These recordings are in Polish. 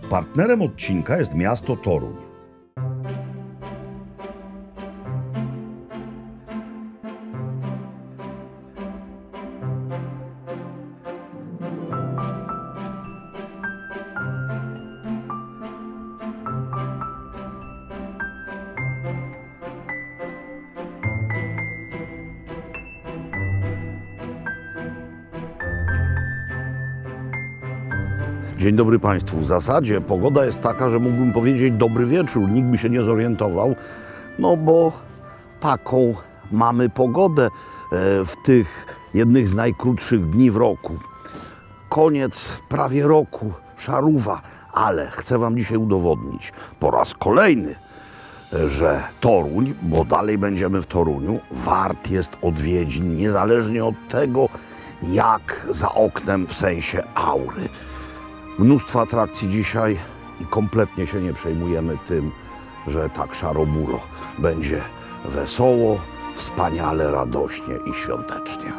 Partnerem odcinka jest miasto Toruń. Dzień dobry Państwu. W zasadzie pogoda jest taka, że mógłbym powiedzieć dobry wieczór. Nikt by się nie zorientował, no bo taką mamy pogodę w tych jednych z najkrótszych dni w roku. Koniec prawie roku, szarówa, ale chcę Wam dzisiaj udowodnić po raz kolejny, że Toruń, bo dalej będziemy w Toruniu, wart jest odwiedzin, niezależnie od tego, jak za oknem w sensie aury. Mnóstwo atrakcji dzisiaj i kompletnie się nie przejmujemy tym, że tak szaro-buro. Będzie wesoło, wspaniale, radośnie i świątecznie.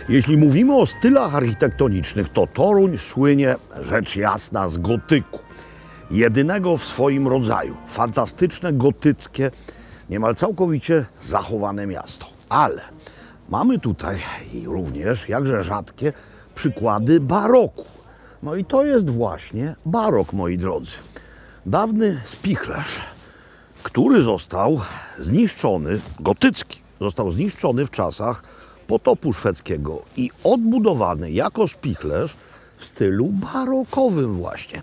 Jeśli mówimy o stylach architektonicznych, to Toruń słynie, rzecz jasna, z gotyku. Jedynego w swoim rodzaju. Fantastyczne, gotyckie, niemal całkowicie zachowane miasto. Ale mamy tutaj również, jakże rzadkie, przykłady baroku. No i to jest właśnie barok, moi drodzy. Dawny spichlerz, który został zniszczony, gotycki, został zniszczony w czasach potopu szwedzkiego i odbudowany jako spichlerz w stylu barokowym właśnie.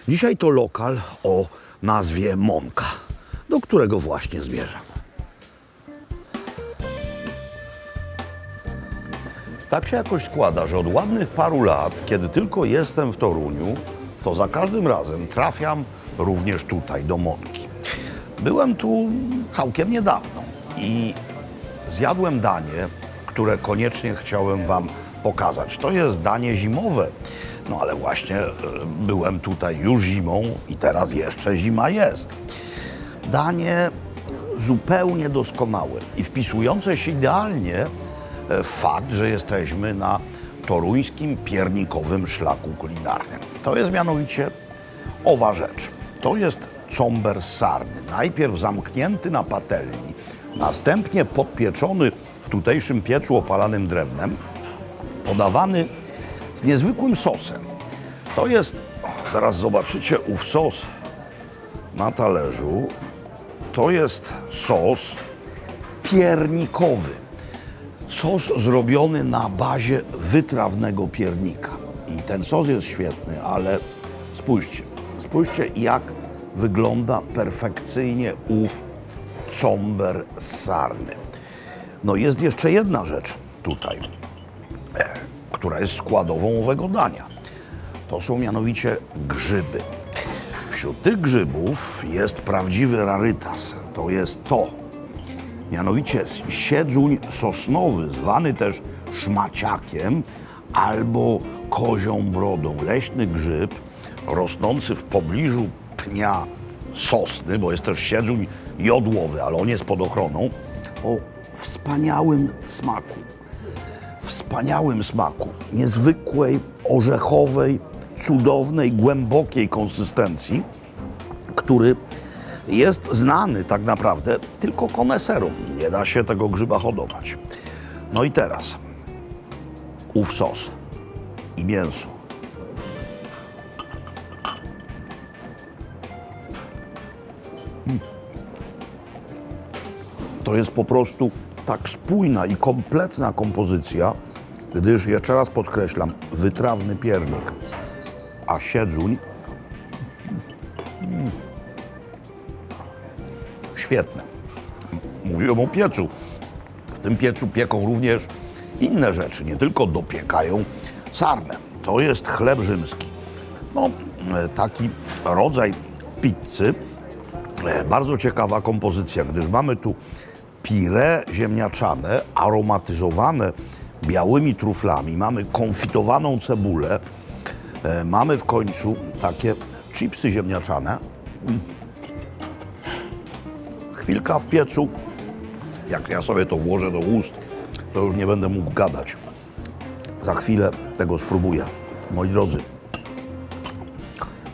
Dzisiaj to lokal o nazwie Monka, do którego właśnie zmierzam. Tak się jakoś składa, że od ładnych paru lat, kiedy tylko jestem w Toruniu, to za każdym razem trafiam również tutaj, do Monki. Byłem tu całkiem niedawno i zjadłem danie, które koniecznie chciałem Wam pokazać. To jest danie zimowe, no ale właśnie byłem tutaj już zimą i teraz jeszcze zima jest. Danie zupełnie doskonałe i wpisujące się idealnie w fakt, że jesteśmy na toruńskim piernikowym szlaku kulinarnym. To jest mianowicie owa rzecz. To jest comber sarny. Najpierw zamknięty na patelni, następnie podpieczony w tutejszym piecu opalanym drewnem, podawany z niezwykłym sosem. To jest, zaraz zobaczycie ów sos na talerzu, to jest sos piernikowy. Sos zrobiony na bazie wytrawnego piernika. I ten sos jest świetny, ale spójrzcie jak wygląda perfekcyjnie ów comber sarny. No jest jeszcze jedna rzecz tutaj, która jest składową owego dania. To są mianowicie grzyby. Wśród tych grzybów jest prawdziwy rarytas. To jest to, mianowicie siedzuń sosnowy, zwany też szmaciakiem albo kozią brodą. Leśny grzyb rosnący w pobliżu pnia sosny, bo jest też siedzuń jodłowy, ale on jest pod ochroną, o wspaniałym smaku, niezwykłej, orzechowej, cudownej, głębokiej konsystencji, który jest znany tak naprawdę tylko koneserom. Nie da się tego grzyba hodować. No i teraz ów sos i mięso. To jest po prostu tak spójna i kompletna kompozycja, gdyż, jeszcze raz podkreślam, wytrawny piernik, a siedzuń świetne. Mówiłem o piecu. W tym piecu pieką również inne rzeczy, nie tylko dopiekają sarnę. To jest chleb rzymski. No, taki rodzaj pizzy. Bardzo ciekawa kompozycja, gdyż mamy tu pire ziemniaczane, aromatyzowane białymi truflami, mamy konfitowaną cebulę, mamy w końcu takie chipsy ziemniaczane. Chwilka w piecu Jak ja sobie to włożę do ust, to już nie będę mógł gadać. Za chwilę tego spróbuję. Moi drodzy,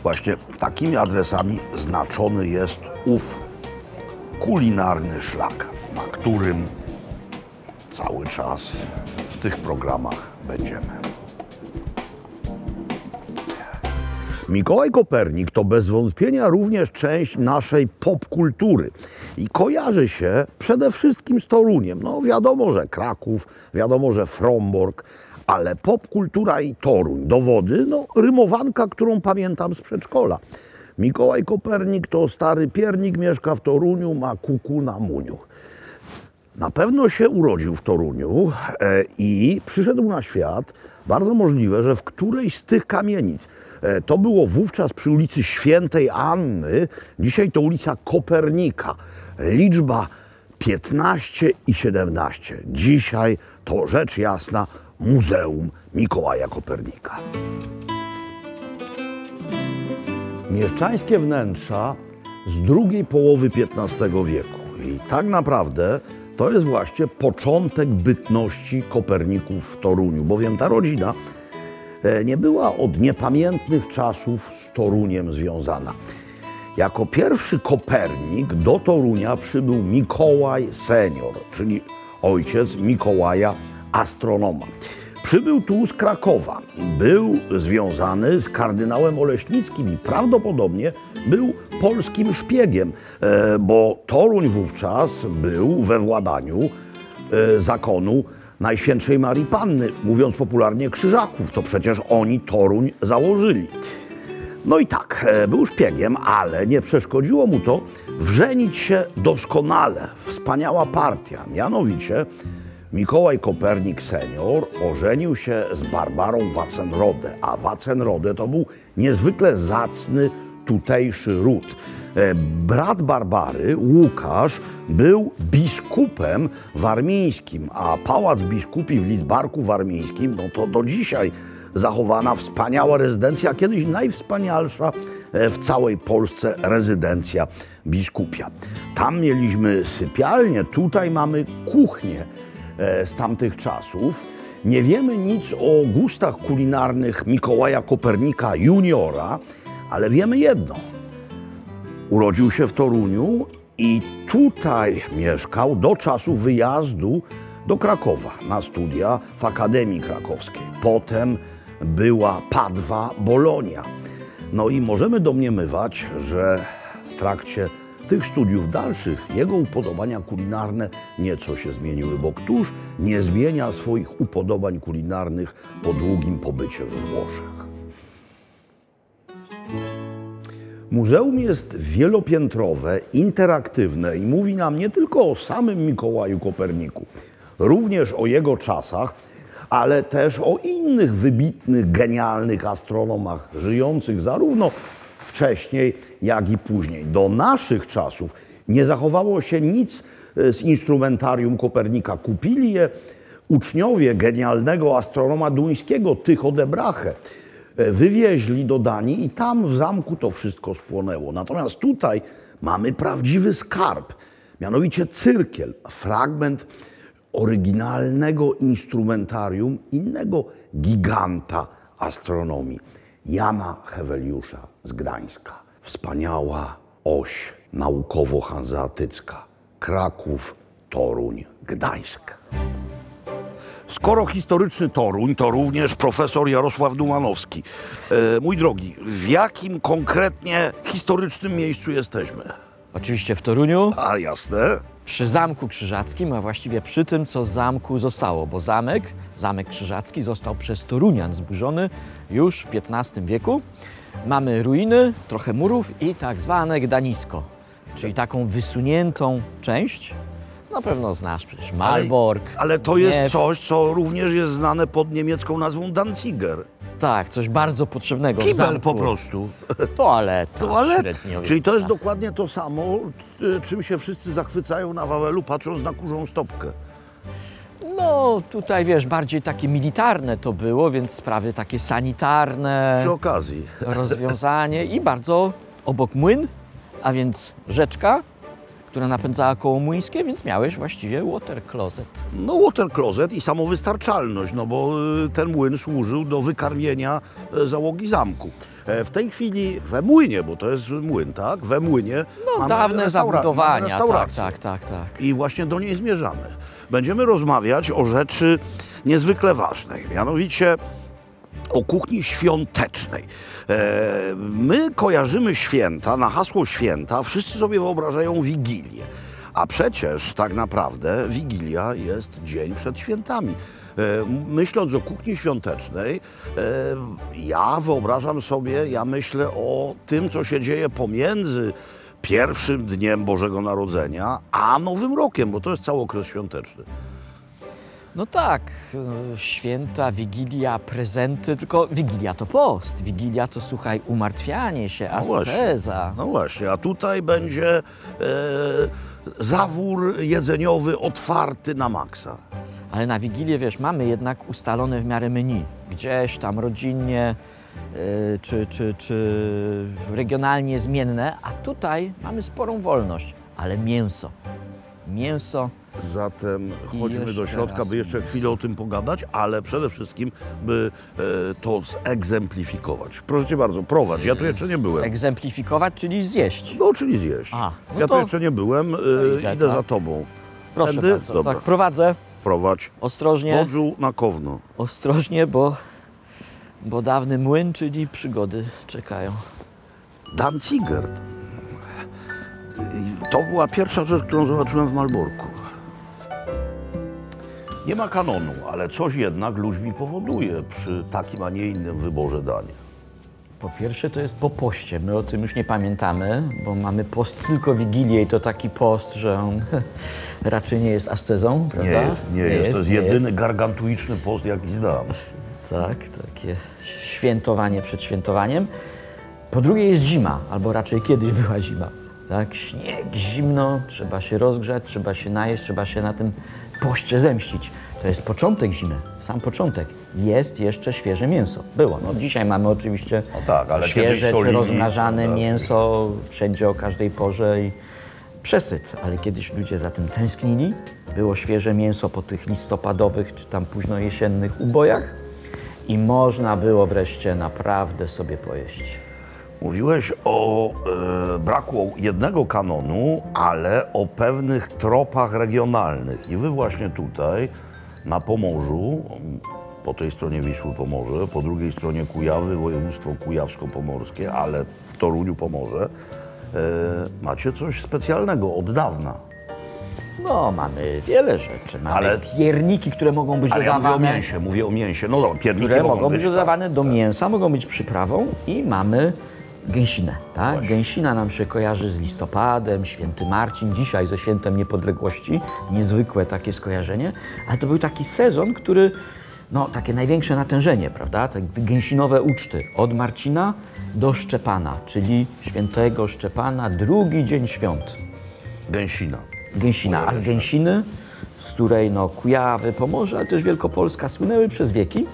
właśnie takimi adresami znaczony jest ów kulinarny szlak, na którym cały czas w tych programach będziemy. Mikołaj Kopernik to bez wątpienia również część naszej popkultury i kojarzy się przede wszystkim z Toruniem. No wiadomo, że Kraków, wiadomo, że Frombork, ale popkultura i Toruń, dowody, no rymowanka, którą pamiętam z przedszkola. Mikołaj Kopernik to stary piernik, mieszka w Toruniu, ma kuku na muniu. Na pewno się urodził w Toruniu i przyszedł na świat, bardzo możliwe, że w którejś z tych kamienic. To było wówczas przy ulicy Świętej Anny, dzisiaj to ulica Kopernika. Liczba 15 i 17. Dzisiaj to rzecz jasna Muzeum Mikołaja Kopernika. Mieszczańskie wnętrza z drugiej połowy XV wieku. I tak naprawdę to jest właśnie początek bytności Koperników w Toruniu, bowiem ta rodzina nie była od niepamiętnych czasów z Toruniem związana. Jako pierwszy Kopernik do Torunia przybył Mikołaj senior, czyli ojciec Mikołaja astronoma. Przybył tu z Krakowa. Był związany z kardynałem Oleśnickim i prawdopodobnie był polskim szpiegiem, bo Toruń wówczas był we władaniu zakonu Najświętszej Marii Panny, mówiąc popularnie Krzyżaków. To przecież oni Toruń założyli. No i tak, był szpiegiem, ale nie przeszkodziło mu to wrzenić się doskonale. Wspaniała partia. Mianowicie Mikołaj Kopernik senior ożenił się z Barbarą Waczenrodę, a Waczenrodę to był niezwykle zacny tutejszy ród. Brat Barbary, Łukasz, był biskupem warmińskim, a pałac biskupi w Lidzbarku Warmińskim, no to do dzisiaj zachowana wspaniała rezydencja, kiedyś najwspanialsza w całej Polsce rezydencja biskupia. Tam mieliśmy sypialnię, tutaj mamy kuchnię z tamtych czasów. Nie wiemy nic o gustach kulinarnych Mikołaja Kopernika juniora, ale wiemy jedno. Urodził się w Toruniu i tutaj mieszkał do czasu wyjazdu do Krakowa na studia w Akademii Krakowskiej. Potem była Padwa, Bolonia. No i możemy domniemywać, że w trakcie tych studiów dalszych jego upodobania kulinarne nieco się zmieniły, bo któż nie zmienia swoich upodobań kulinarnych po długim pobycie we Włoszech. Muzeum jest wielopiętrowe, interaktywne i mówi nam nie tylko o samym Mikołaju Koperniku, również o jego czasach, ale też o innych wybitnych, genialnych astronomach żyjących zarówno wcześniej, jak i później. Do naszych czasów nie zachowało się nic z instrumentarium Kopernika. Kupili je uczniowie genialnego astronoma duńskiego Tycho de Brahe. Wywieźli do Danii i tam w zamku to wszystko spłonęło. Natomiast tutaj mamy prawdziwy skarb, mianowicie cyrkiel, fragment oryginalnego instrumentarium innego giganta astronomii, Jana Heweliusza z Gdańska. Wspaniała oś naukowo-hanzeatycka. Kraków, Toruń, Gdańsk. Skoro historyczny Toruń, to również profesor Jarosław Dumanowski. Mój drogi, w jakim konkretnie historycznym miejscu jesteśmy? Oczywiście w Toruniu. A jasne. Przy Zamku Krzyżackim, a właściwie przy tym, co z zamku zostało, bo Zamek Krzyżacki został przez Torunian zburzony już w XV wieku. Mamy ruiny, trochę murów i tak zwane Gdanisko, czyli taką wysuniętą część. Na pewno znasz przecież Malbork. Ale to jest coś, co również jest znane pod niemiecką nazwą Danziger. Tak, coś bardzo potrzebnego. Kibel po prostu. Toaleta. Czyli to jest dokładnie to samo, czym się wszyscy zachwycają na Wawelu, patrząc na kurzą stopkę. No tutaj wiesz, bardziej takie militarne to było, więc sprawy takie sanitarne. Przy okazji. Rozwiązanie i bardzo obok młyn, a więc rzeczka która napędzała koło młyńskie, więc miałeś właściwie water closet. No water closet i samowystarczalność, no bo ten młyn służył do wykarmienia załogi zamku. W tej chwili we młynie, bo to jest młyn, tak? We młynie No mamy dawne zabudowania, mamy restaurację. tak. I właśnie do niej zmierzamy. Będziemy rozmawiać o rzeczy niezwykle ważnej, mianowicie o kuchni świątecznej. My kojarzymy święta, na hasło święta wszyscy sobie wyobrażają Wigilię. A przecież tak naprawdę Wigilia jest dzień przed świętami. Myśląc o kuchni świątecznej, ja wyobrażam sobie, ja myślę o tym, co się dzieje pomiędzy pierwszym dniem Bożego Narodzenia a Nowym Rokiem, bo to jest cały okres świąteczny. No tak, święta, Wigilia, prezenty, tylko Wigilia to post, Wigilia to, słuchaj, umartwianie się, asceza. No właśnie, a tutaj będzie zawór jedzeniowy otwarty na maksa. Ale na Wigilię, wiesz, mamy jednak ustalone w miarę menu. Gdzieś tam rodzinnie czy regionalnie zmienne, a tutaj mamy sporą wolność, ale mięso. Zatem chodźmy do środka, raz by jeszcze chwilę o tym pogadać, ale przede wszystkim, by to zegzemplifikować. Proszę Cię bardzo, prowadź, ja tu jeszcze nie byłem. Egzemplifikować, czyli zjeść. No, czyli zjeść. A, no ja to tu jeszcze nie byłem, idę, idę tak. za Tobą. Proszę Tędy? bardzo, Dobra. tak, prowadzę. Prowadź. Ostrożnie, Wodzu na Kowno. ostrożnie, bo dawny młyn, czyli przygody czekają. Danzigert. To była pierwsza rzecz, którą zobaczyłem w Malborku. Nie ma kanonu, ale coś jednak ludźmi powoduje przy takim, a nie innym wyborze dania. Po pierwsze to jest po poście, my o tym już nie pamiętamy, bo mamy post tylko Wigilię i to taki post, że on raczej nie jest ascezą, prawda? Nie jest. To jest nie jedyny jest. gargantuiczny post, jaki znam. Tak, takie świętowanie przed świętowaniem. Po drugie jest zima, albo raczej kiedyś była zima. Tak, śnieg, zimno, trzeba się rozgrzać, trzeba się najeść, trzeba się na tym poście zemścić. To jest początek zimy, sam początek. Jest jeszcze świeże mięso. Było. No, dzisiaj mamy oczywiście No tak, ale świeże kiedyś czy solili, rozmrażane prawda, mięso wszędzie o każdej porze i przesyt. Ale kiedyś ludzie za tym tęsknili. Było świeże mięso po tych listopadowych czy tam późno jesiennych ubojach i można było wreszcie naprawdę sobie pojeść. Mówiłeś o braku jednego kanonu, ale o pewnych tropach regionalnych. I wy właśnie tutaj, na Pomorzu, po tej stronie Wisły Pomorze, po drugiej stronie Kujawy, województwo kujawsko-pomorskie, ale w Toruniu Pomorze, macie coś specjalnego od dawna. No, mamy wiele rzeczy. Mamy Ale- pierniki, które mogą być Ale ja dodawane, mówię o mięsie. No dobra, pierniki które mogą być tak. dodawane do mięsa, mogą być przyprawą i mamy gęsinę. Tak? Właśnie. Gęsina nam się kojarzy z listopadem, święty Marcin, dzisiaj ze świętem niepodległości. Niezwykłe takie skojarzenie, ale to był taki sezon, który, no takie największe natężenie, prawda? Te gęsinowe uczty od Marcina do Szczepana, czyli świętego Szczepana, drugi dzień świąt. Gęsina. Gęsina, a z gęsiny, z której no, Kujawy, Pomorze, ale też Wielkopolska słynęły przez wieki,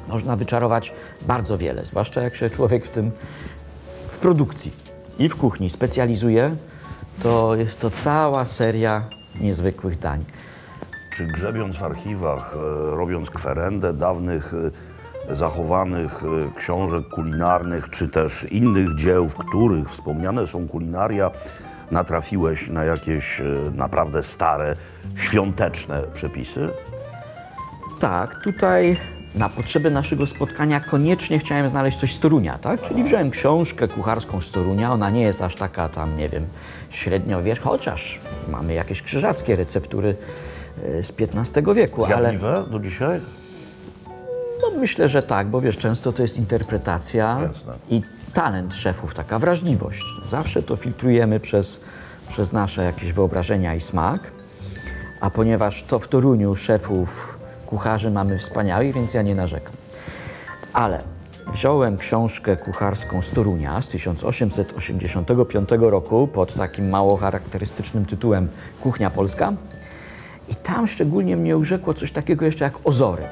można wyczarować bardzo wiele, zwłaszcza jak się człowiek w produkcji i w kuchni specjalizuje, to jest to cała seria niezwykłych dań. Czy grzebiąc w archiwach, robiąc kwerendę dawnych zachowanych książek kulinarnych, czy też innych dzieł, w których wspomniane są kulinaria, natrafiłeś na jakieś naprawdę stare, świąteczne przepisy? Tak, tutaj na potrzeby naszego spotkania koniecznie chciałem znaleźć coś z Torunia, tak? Czyli wziąłem książkę kucharską z Torunia, ona nie jest aż taka tam, nie wiem, średniowieczna, chociaż mamy jakieś krzyżackie receptury z XV wieku, ale Zjadliwe do dzisiaj? no, myślę, że tak, bo wiesz, często to jest interpretacja Jasne. i talent szefów, taka wrażliwość. Zawsze to filtrujemy przez nasze jakieś wyobrażenia i smak, a ponieważ to w Toruniu szefów, kucharzy mamy wspaniałych, więc ja nie narzekam. Ale wziąłem książkę kucharską z Torunia z 1885 roku pod takim mało charakterystycznym tytułem Kuchnia Polska i tam szczególnie mnie urzekło coś takiego jeszcze jak ozory.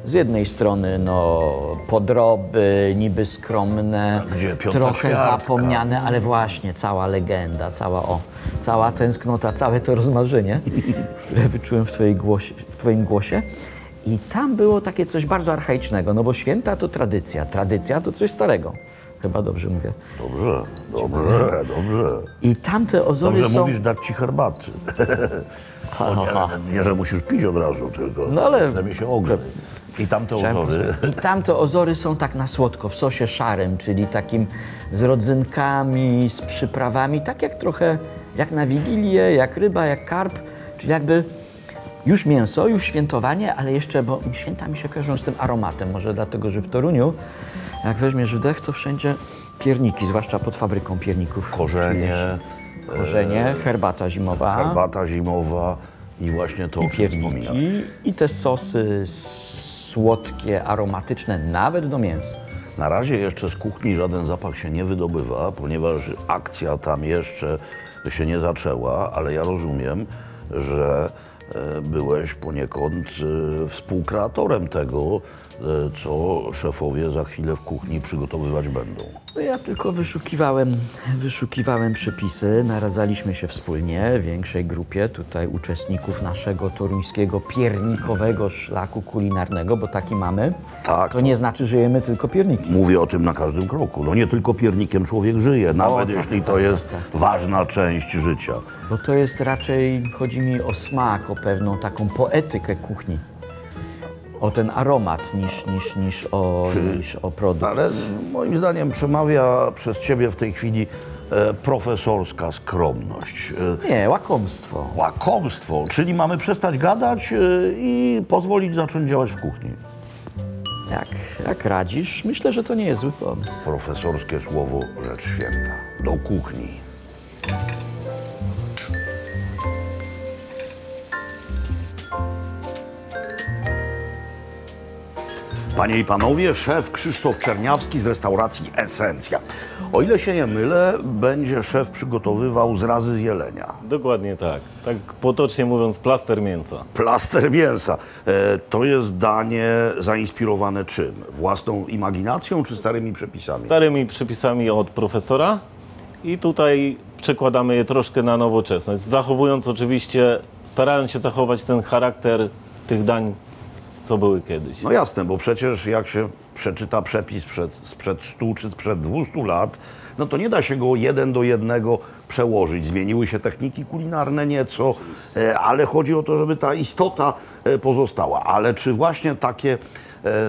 Z jednej strony no, podroby, niby skromne, Gdzie Piąta trochę Ćwiartka? zapomniane, ale właśnie cała legenda, cała tęsknota, całe to rozmarzenie, które wyczułem w Twoim głosie. I tam było takie coś bardzo archaicznego, no bo święta to tradycja, tradycja to coś starego. Chyba dobrze mówię. Dobrze. I tamte ozory Dobrze są... mówisz, dać ci herbaty. Nie, że musisz pić od razu, tylko No ale- żeby się ogrzeć. I tamte ozory. I tamte ozory są tak na słodko, w sosie szarym, czyli takim z rodzynkami, z przyprawami, tak jak trochę jak na Wigilię, jak ryba, jak karp, czyli jakby już mięso, już świętowanie, ale jeszcze, bo święta mi się kojarzą z tym aromatem, może dlatego, że w Toruniu, jak weźmiesz wdech, to wszędzie pierniki, zwłaszcza pod fabryką pierników. Korzenie, herbata zimowa. Herbata zimowa i właśnie to, o czym wspominasz. I te sosy słodkie, aromatyczne, nawet do mięsa. Na razie jeszcze z kuchni żaden zapach się nie wydobywa, ponieważ akcja tam jeszcze się nie zaczęła, ale ja rozumiem, że byłeś poniekąd współkreatorem tego, co szefowie za chwilę w kuchni przygotowywać będą. No ja tylko wyszukiwałem przepisy, naradzaliśmy się wspólnie w większej grupie tutaj uczestników naszego toruńskiego piernikowego szlaku kulinarnego, bo taki mamy. Tak. To nie znaczy, że jemy tylko pierniki. Mówię o tym na każdym kroku. No nie tylko piernikiem człowiek żyje, nawet tak, jeśli to tak, jest tak. ważna część życia. Bo to jest raczej, chodzi mi o smak, o pewną taką poetykę kuchni. O ten aromat niż o produkt. Ale moim zdaniem przemawia przez ciebie w tej chwili profesorska skromność. Nie, łakomstwo. Łakomstwo, czyli mamy przestać gadać i pozwolić zacząć działać w kuchni. Jak radzisz, myślę, że to nie jest zły pomysł. Profesorskie słowo, rzecz święta. Do kuchni. Panie i panowie, szef Krzysztof Czerniawski z restauracji Esencja. O ile się nie mylę, będzie szef przygotowywał zrazy z jelenia. Dokładnie tak. Tak potocznie mówiąc, plaster mięsa. Plaster mięsa. To jest danie zainspirowane czym? Własną imaginacją czy starymi przepisami? Starymi przepisami od profesora i tutaj przekładamy je troszkę na nowoczesność, zachowując oczywiście, starając się zachować ten charakter tych dań, co były kiedyś. No jasne, bo przecież jak się przeczyta przepis sprzed 100 czy sprzed 200 lat, no to nie da się go 1 do 1 przełożyć. Zmieniły się techniki kulinarne nieco, ale chodzi o to, żeby ta istota pozostała. Ale czy właśnie takie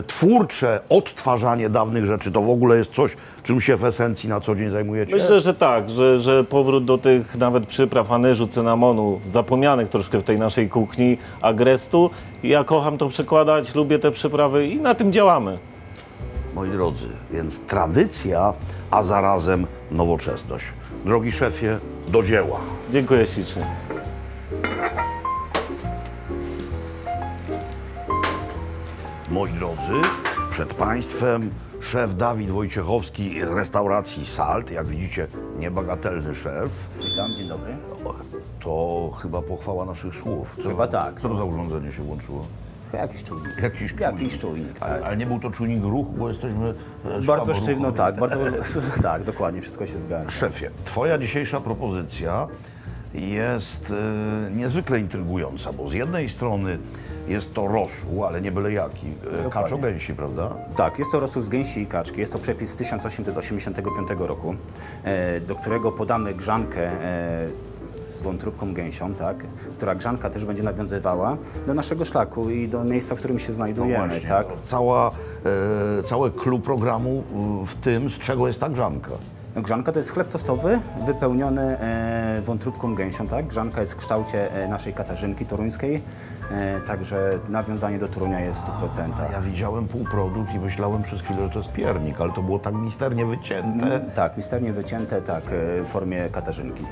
twórcze odtwarzanie dawnych rzeczy to w ogóle jest coś, czym się w Esencji na co dzień zajmujecie? Myślę, że tak, że powrót do tych nawet przypraw anyżu, cynamonu, zapomnianych troszkę w tej naszej kuchni, agrestu. Ja kocham to przekładać, lubię te przyprawy i na tym działamy. Moi drodzy, więc tradycja, a zarazem nowoczesność. Drogi szefie, do dzieła. Dziękuję ślicznie. Moi drodzy, przed Państwem szef Dawid Wojciechowski z restauracji Salt. Jak widzicie, niebagatelny szef. Witam, dzień dobry. To chyba pochwała naszych słów. Chyba tak. Co za urządzenie się włączyło? Jakiś czujnik. Jakiś czujnik, tak. Ale nie był to czujnik ruchu, bo jesteśmy Bardzo sztywno, słaboruchowi. tak, bardzo, tak, dokładnie, wszystko się zgadza. Szefie, twoja dzisiejsza propozycja jest niezwykle intrygująca, bo z jednej strony jest to rosół, ale nie byle jaki, kaczo-gęsi, prawda? Tak, jest to rosół z gęsi i kaczki, jest to przepis z 1885 roku, do którego podamy grzankę z wątróbką gęsią, tak, która grzanka też będzie nawiązywała do naszego szlaku i do miejsca, w którym się znajdujemy, Właśnie, tak. Cały clue programu w tym, z czego jest ta grzanka. No, grzanka to jest chleb tostowy wypełniony wątróbką gęsią, tak. Grzanka jest w kształcie naszej katarzynki toruńskiej, także nawiązanie do Torunia jest w 100%. Ja widziałem półprodukt i myślałem przez chwilę, że to jest piernik, ale to było tak misternie wycięte. Tak, misternie wycięte, tak, w formie katarzynki.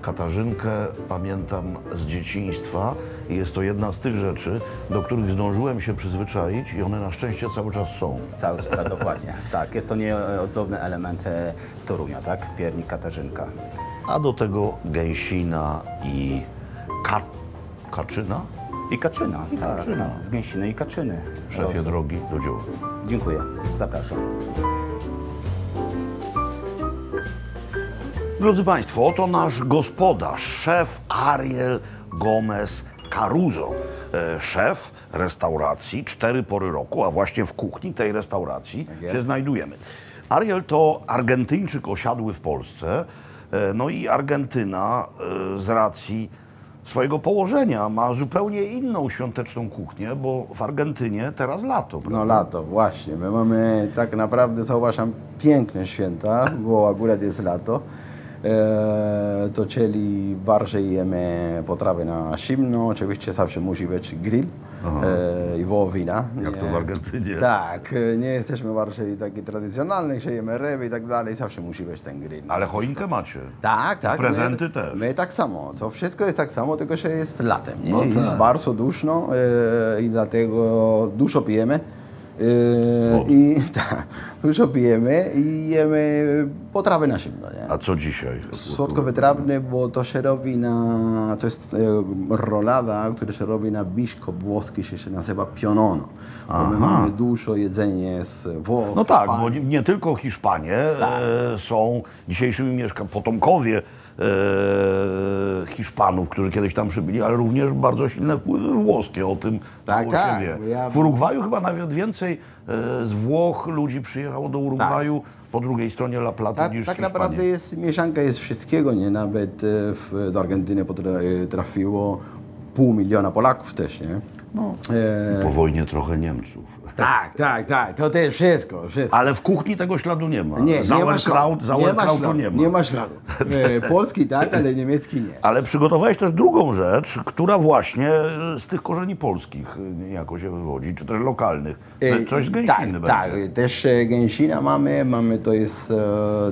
Katarzynkę pamiętam z dzieciństwa i jest to jedna z tych rzeczy, do których zdążyłem się przyzwyczaić i one na szczęście cały czas są. Cały skład, dokładnie. Tak, jest to nieodzowny element Torunia, tak? Piernik, katarzynka. A do tego gęsina i kaczyna? I kaczyna, tak, kaczyna. z gęsiny i kaczyny. Szefie drogi, do dzieła. Dziękuję, zapraszam. Drodzy Państwo, oto nasz gospodarz, szef Ariel Gomez Caruso. Szef restauracji 4 pory roku, a właśnie w kuchni tej restauracji się znajdujemy. Ariel to Argentyńczyk osiadły w Polsce, no i Argentyna z racji swojego położenia ma zupełnie inną świąteczną kuchnię, bo w Argentynie teraz lato. No lato, właśnie. My mamy tak naprawdę, zauważam, piękne święta, bo akurat jest lato. To czyli bardziej jemy potrawy na zimno, oczywiście zawsze musi być grill i wołowina. Jak to w Argentynie. Tak, nie jesteśmy bardziej taki tradycjonalni, że jemy ryby i tak dalej, zawsze musi być ten grill. Ale choinkę macie. Tak, tak. Prezenty my, też. My tak samo. To wszystko jest tak samo, tylko że jest latem. Nie? No Jest tak. bardzo duszno i dlatego dużo pijemy. I tak, dużo pijemy i jemy potrawy na zimno. Nie? A co dzisiaj? Słodko-wytrawny, bo to się robi na... To jest rolada, która się robi na biszkopt włoski, się nazywa pionono. Bo my mamy dużo jedzenie z Włoch. No tak, Hiszpanii. bo nie tylko Hiszpanie są dzisiejszymi potomkowie Hiszpanów, którzy kiedyś tam przybyli, ale również bardzo silne wpływy włoskie, o tym Tak, mało tak, się wie. bo ja- W Urugwaju chyba nawet więcej z Włoch ludzi przyjechało do Urugwaju po drugiej stronie La Plata Tak, niż tak z Hiszpanii. naprawdę jest mieszanka jest wszystkiego, nie? Nawet do Argentyny trafiło 500 000 Polaków też, nie? No. Po wojnie trochę Niemców. Tak, to też wszystko. Ale w kuchni tego śladu nie ma. Nie ma Sauerkraut to nie ma. Nie ma śladu. Polski tak, ale niemiecki nie. Ale przygotowałeś też drugą rzecz, która właśnie z tych korzeni polskich niejako się wywodzi, czy też lokalnych. Coś z gęsiny będzie. Tak, też gęsina mamy, to jest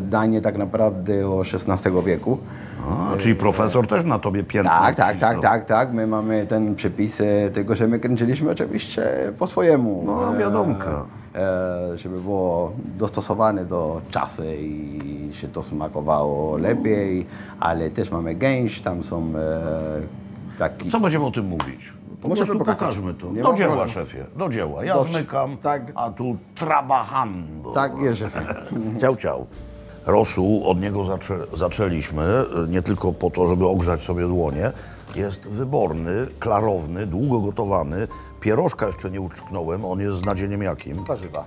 danie tak naprawdę o XVI wieku. A, czyli profesor też na tobie piętno. Tak. My mamy ten przepis tego, że my kręciliśmy oczywiście po swojemu. No, wiadomka. Żeby było dostosowane do czasu i się to smakowało lepiej, ale też mamy gęś, tam są taki... Co będziemy o tym mówić? Po Możemy prostu pokazać. pokażmy to. Nie Do ma dzieła, problemu. szefie, do dzieła. Ja Dobrze. zmykam, Tak. a tu trabajando. Tak jest, szefie. Ciał. Rosół, od niego zaczęliśmy, nie tylko po to, żeby ogrzać sobie dłonie. Jest wyborny, klarowny, długo gotowany. Pierożka jeszcze nie uczknąłem, on jest z nadzieniem jakim? Warzywa.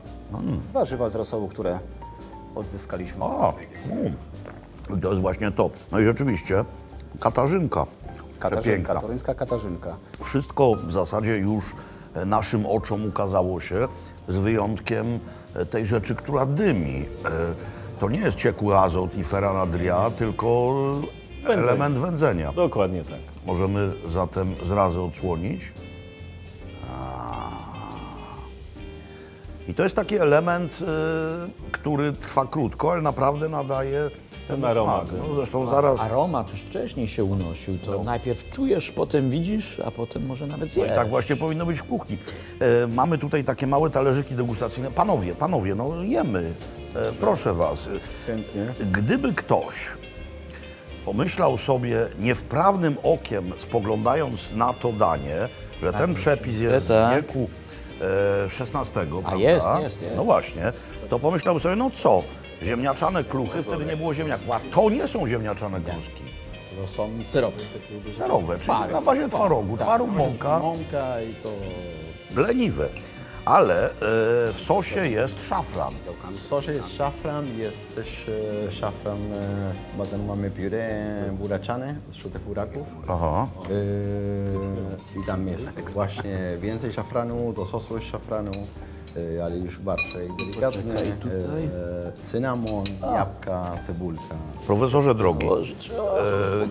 Warzywa z rosołu, które odzyskaliśmy. To jest właśnie to. No i rzeczywiście Katarzynka. Katarzynka, Przepiękna. toruńska Katarzynka. Wszystko w zasadzie już naszym oczom ukazało się, z wyjątkiem tej rzeczy, która dymi. To nie jest ciekły azot i feranadria, tylko element wędzenia. Dokładnie tak. Możemy zatem zrazy odsłonić. I to jest taki element, który trwa krótko, ale naprawdę nadaje ten aromat. smak. No, zresztą zaraz... Aromat już wcześniej się unosił, to najpierw czujesz, potem widzisz, a potem może nawet I zjesz. tak właśnie powinno być w kuchni. Mamy tutaj takie małe talerzyki degustacyjne. Panowie, no jemy. Proszę was. Chętnie. Gdyby ktoś pomyślał sobie niewprawnym okiem, spoglądając na to danie, że ten przepis jest z tak. wieku XVI, prawda? jest. No właśnie, to pomyślał sobie, no co, ziemniaczane kluchy, wtedy nie było ziemniaków, a to nie są ziemniaczone kluski. To są serowe. Serowe, czyli na bazie twarogu, twaróg, mąka, Mąka i to... leniwe. Ale w sosie jest szafran. W sosie jest szafran, jest też szafran, potem mamy pióre buraczane z żółtych buraków. Aha. I tam jest właśnie więcej szafranu, do sosu jest szafranu, ale już bardziej delikatne. Poczekaj, tutaj. Cynamon, jabłka, cebulka. Profesorze drogi, Boże,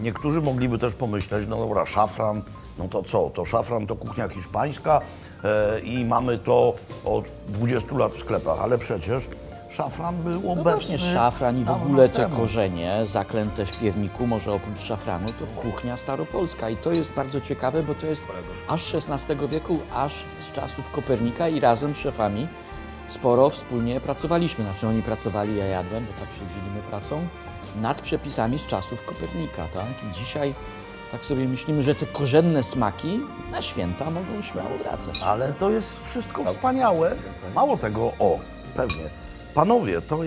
niektórzy mogliby też pomyśleć, no dobra, szafran, no to co? To szafran to kuchnia hiszpańska i mamy to od 20 lat w sklepach, ale przecież szafran był No obecny. właśnie szafran i w dawno ogóle te temu. korzenie zaklęte w piewniku, może oprócz szafranu, to kuchnia staropolska. I to jest bardzo ciekawe, bo to jest aż XVI wieku, aż z czasów Kopernika i razem z szefami sporo wspólnie pracowaliśmy. Znaczy oni pracowali, ja jadłem, bo tak się dzielimy pracą, nad przepisami z czasów Kopernika, tak? I dzisiaj Tak sobie myślimy, że te korzenne smaki na święta mogą śmiało wracać. Ale to jest wszystko wspaniałe. Mało tego, pewnie. Panowie, to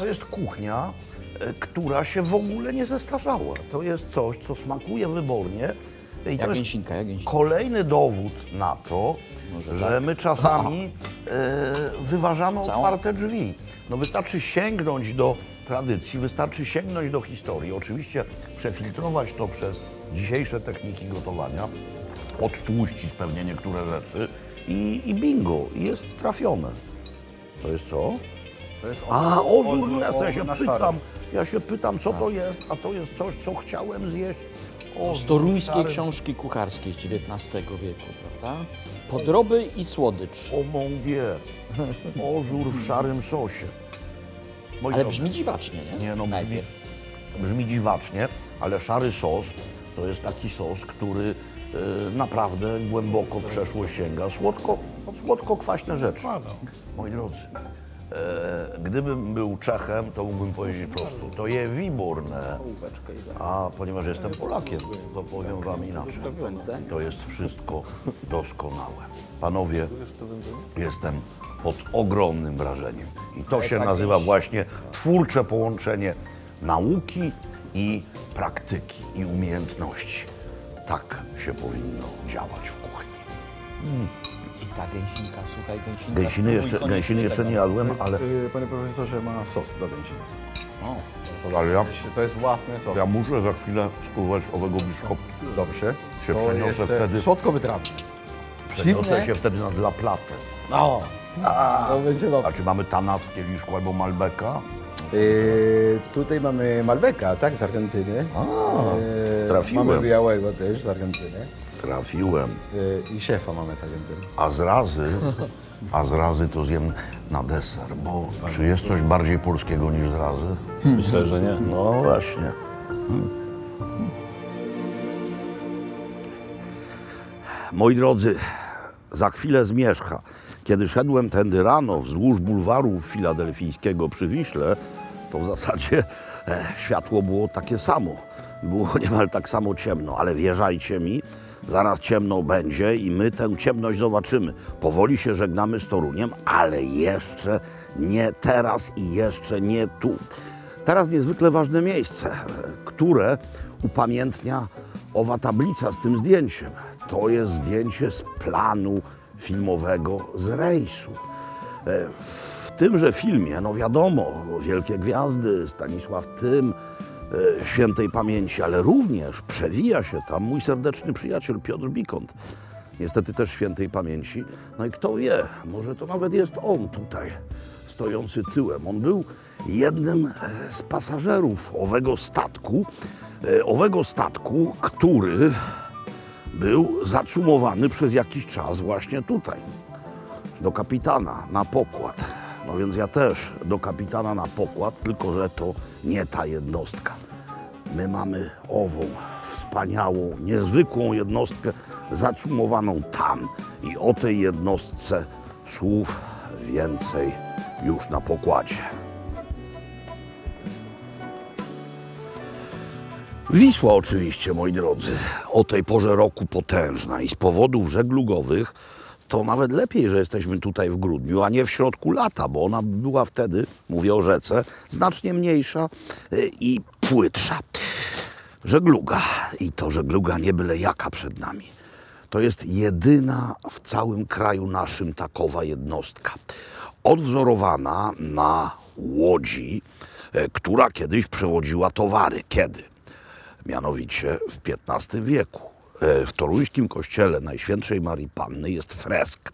jest kuchnia, która się w ogóle nie zestarzała. To jest coś, co smakuje wybornie. I to jest Jagiełsinka. kolejny dowód na to, że my czasami wyważamy otwarte drzwi. No wystarczy sięgnąć do tradycji, wystarczy sięgnąć do historii. Oczywiście przefiltrować to przez dzisiejsze techniki gotowania, odtłuścić pewnie niektóre rzeczy i bingo, jest trafione. To jest co? To jest Ozór, no jasne, szaro. ja się pytam, co to jest, a to jest coś, co chciałem zjeść. Z toruńskiej książki kucharskiej z XIX wieku, prawda? Podroby i słodycz. O mon Dieu, ozór w szarym sosie. Moi Ale drodzy, brzmi dziwacznie, nie? Nie, no Najpierw. brzmi dziwacznie, ale szary sos to jest taki sos, który naprawdę głęboko w przeszłość sięga. Słodko-kwaśne rzeczy. Moi drodzy, gdybym był Czechem, to mógłbym powiedzieć prosto, to je wyborne. A ponieważ jestem Polakiem, to powiem wam inaczej. To jest wszystko doskonałe. Panowie, jestem pod ogromnym wrażeniem. I to się nazywa właśnie twórcze połączenie nauki i praktyki i umiejętności. Tak się powinno działać w kuchni. I ta gęsinka, słuchaj, gęsinka. Gęsiny jeszcze nie jadłem, ale Panie profesorze, ma sos do gęsiny. Ale To jest własny sos. ja muszę za chwilę spróbować owego biszkoptu. Dobrze. Się To przeniosę jest wtedy. słodko-wytrawny. Przeniosę się wtedy na dla platę. O, to będzie A dobrze. czy mamy Tanat w kieliszku albo Malbeka? Tutaj mamy Malbeka, tak, z Argentyny. trafiłem. Mamy białego też z Argentyny. Trafiłem. I szefa mamy z Argentyny. A zrazy to zjem na deser, bo czy jest coś bardziej polskiego niż zrazy? Myślę, że nie. No właśnie. Moi drodzy, za chwilę zmierzcha. Kiedy szedłem tędy rano wzdłuż bulwaru filadelfijskiego przy Wiśle, to w zasadzie światło było takie samo. Było niemal tak samo ciemno, ale wierzajcie mi, zaraz ciemno będzie i my tę ciemność zobaczymy. Powoli się żegnamy z Toruniem, ale jeszcze nie teraz i jeszcze nie tu. Teraz niezwykle ważne miejsce, które upamiętnia owa tablica z tym zdjęciem. To jest zdjęcie z planu filmowego z rejsu. W tymże filmie, no wiadomo, wielkie gwiazdy, Stanisław Tym, świętej pamięci, ale również przewija się tam mój serdeczny przyjaciel Piotr Bikont, niestety też świętej pamięci. No i kto wie, może to nawet jest on tutaj, stojący tyłem. On był jednym z pasażerów owego statku, który był zacumowany przez jakiś czas właśnie tutaj, do kapitana na pokład. No więc ja też do kapitana na pokład, tylko że to nie ta jednostka. My mamy ową wspaniałą, niezwykłą jednostkę zacumowaną tam i o tej jednostce słów więcej już na pokładzie. Wisła oczywiście, moi drodzy, o tej porze roku potężna i z powodów żeglugowych to nawet lepiej, że jesteśmy tutaj w grudniu, a nie w środku lata, bo ona była wtedy, mówię o rzece, znacznie mniejsza i płytsza. Żegluga, i to żegluga nie byle jaka przed nami. To jest jedyna w całym kraju naszym takowa jednostka. Odwzorowana na łodzi, która kiedyś przewoziła towary. Kiedy? Mianowicie w XV wieku. W toruńskim kościele Najświętszej Marii Panny jest fresk,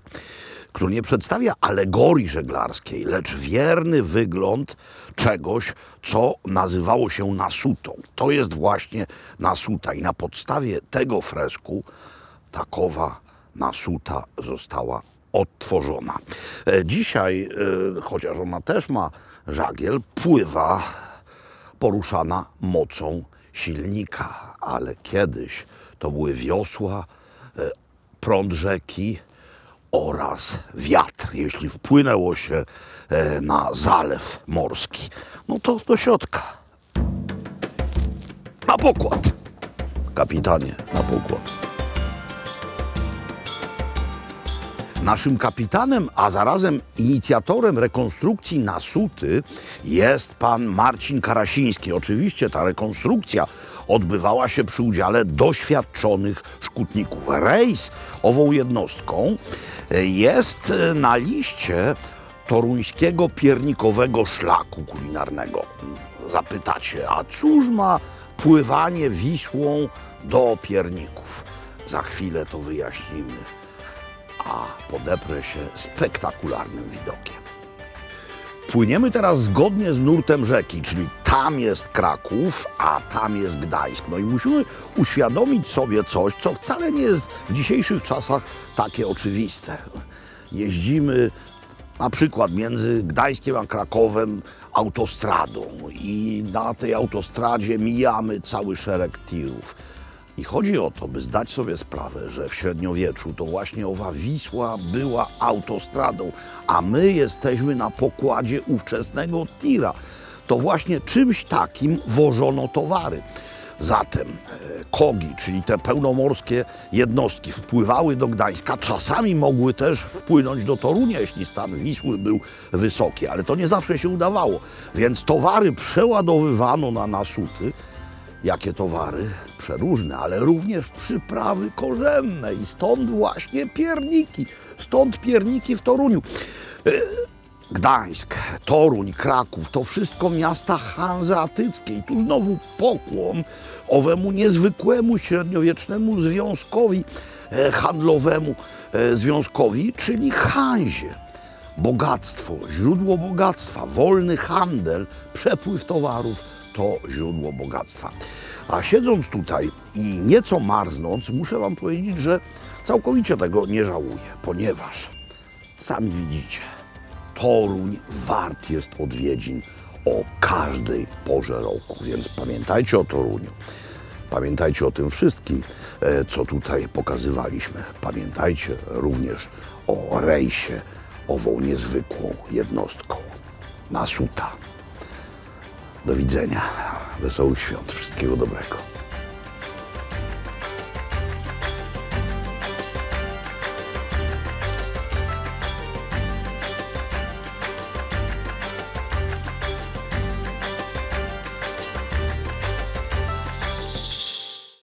który nie przedstawia alegorii żeglarskiej, lecz wierny wygląd czegoś, co nazywało się nasutą. To jest właśnie nasuta i na podstawie tego fresku takowa nasuta została odtworzona. Dzisiaj, chociaż ona też ma żagiel, pływa poruszana mocą silnika, ale kiedyś to były wiosła, prąd rzeki oraz wiatr. Jeśli wpłynęło się na zalew morski, no to do środka. Na pokład. Kapitanie, na pokład. Naszym kapitanem, a zarazem inicjatorem rekonstrukcji Nasuty jest pan Marcin Karasiński. Oczywiście ta rekonstrukcja odbywała się przy udziale doświadczonych szkutników. Rejs ową jednostką jest na liście toruńskiego piernikowego szlaku kulinarnego. Zapytacie, a cóż ma pływanie Wisłą do pierników? Za chwilę to wyjaśnimy. A podeprę się spektakularnym widokiem. Płyniemy teraz zgodnie z nurtem rzeki, czyli tam jest Kraków, a tam jest Gdańsk. No i musimy uświadomić sobie coś, co wcale nie jest w dzisiejszych czasach takie oczywiste. Jeździmy na przykład między Gdańskiem a Krakowem autostradą i na tej autostradzie mijamy cały szereg tirów. I chodzi o to, by zdać sobie sprawę, że w średniowieczu to właśnie owa Wisła była autostradą, a my jesteśmy na pokładzie ówczesnego tira. To właśnie czymś takim wożono towary. Zatem kogi, czyli te pełnomorskie jednostki, wpływały do Gdańska, czasami mogły też wpłynąć do Torunia, jeśli stan Wisły był wysoki, ale to nie zawsze się udawało. Więc towary przeładowywano na Nasuty. Jakie towary? Przeróżne, ale również przyprawy korzenne i stąd właśnie pierniki. Stąd pierniki w Toruniu. Gdańsk, Toruń, Kraków to wszystko miasta hanzeatyckie. I tu znowu pokłon owemu niezwykłemu średniowiecznemu związkowi handlowemu, związkowi, czyli Hanzie. Bogactwo, źródło bogactwa, wolny handel, przepływ towarów to źródło bogactwa. A siedząc tutaj i nieco marznąc, muszę wam powiedzieć, że całkowicie tego nie żałuję, ponieważ sami widzicie, Toruń wart jest odwiedzin o każdej porze roku, więc pamiętajcie o Toruniu. Pamiętajcie o tym wszystkim, co tutaj pokazywaliśmy. Pamiętajcie również o rejsie, ową niezwykłą jednostką. Nasuta. Do widzenia. Wesołych świąt. Wszystkiego dobrego.